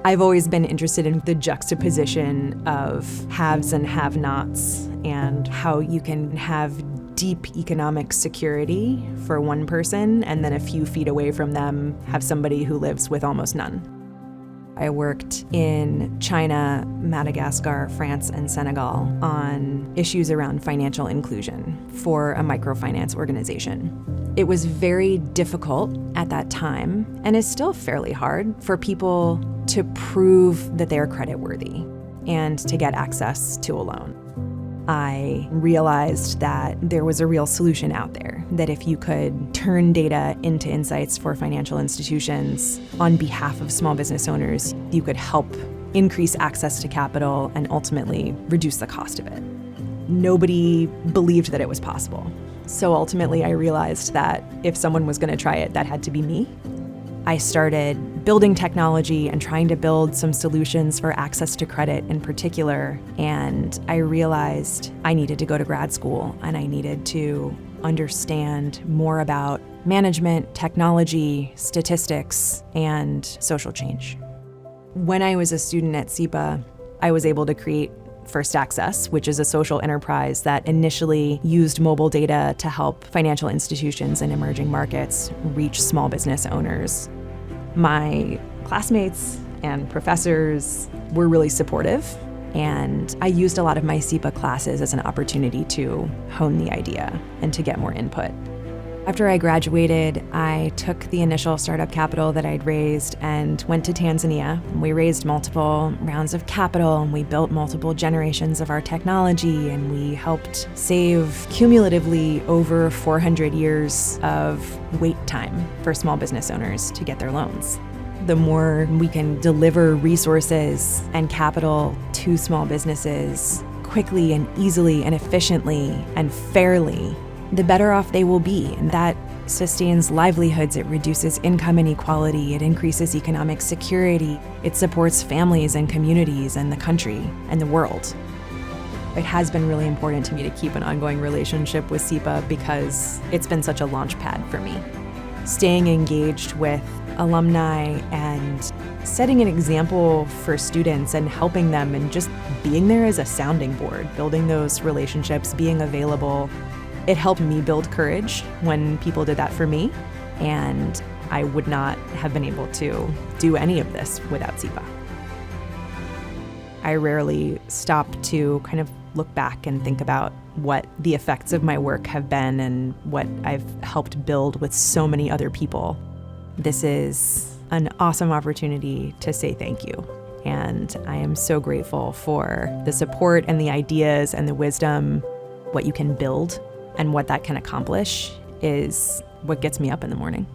I've always been interested in the juxtaposition of haves and have-nots and how you can have deep economic security for one person and then a few feet away from them have somebody who lives with almost none. I worked in China, Madagascar, France, and Senegal on issues around financial inclusion for a microfinance organization. It was very difficult at that time, and is still fairly hard, for people to prove that they're creditworthy and to get access to a loan. I realized that there was a real solution out there, that if you could turn data into insights for financial institutions on behalf of small business owners, you could help increase access to capital and ultimately reduce the cost of it. Nobody believed that it was possible. So ultimately, I realized that if someone was going to try it, that had to be me. I started building technology and trying to build some solutions for access to credit in particular. And I realized I needed to go to grad school and I needed to understand more about management, technology, statistics, and social change. When I was a student at SEPA, I was able to create First Access, which is a social enterprise that initially used mobile data to help financial institutions in emerging markets reach small business owners. My classmates and professors were really supportive, and I used a lot of my SEPA classes as an opportunity to hone the idea and to get more input. After I graduated, I took the initial startup capital that I'd raised and went to Tanzania. We raised multiple rounds of capital, and we built multiple generations of our technology, and we helped save cumulatively over 400 years of wait time for small business owners to get their loans. The more we can deliver resources and capital to small businesses quickly and easily and efficiently and fairly, the better off they will be. And that sustains livelihoods, it reduces income inequality, it increases economic security, it supports families and communities and the country and the world. It has been really important to me to keep an ongoing relationship with SEPA because it's been such a launch pad for me. Staying engaged with alumni and setting an example for students and helping them and just being there as a sounding board, building those relationships, being available. It helped me build courage when people did that for me, and I would not have been able to do any of this without SEPA. I rarely stop to kind of look back and think about what the effects of my work have been and what I've helped build with so many other people. This is an awesome opportunity to say thank you. And I am so grateful for the support and the ideas and the wisdom. What you can build and what that can accomplish is what gets me up in the morning.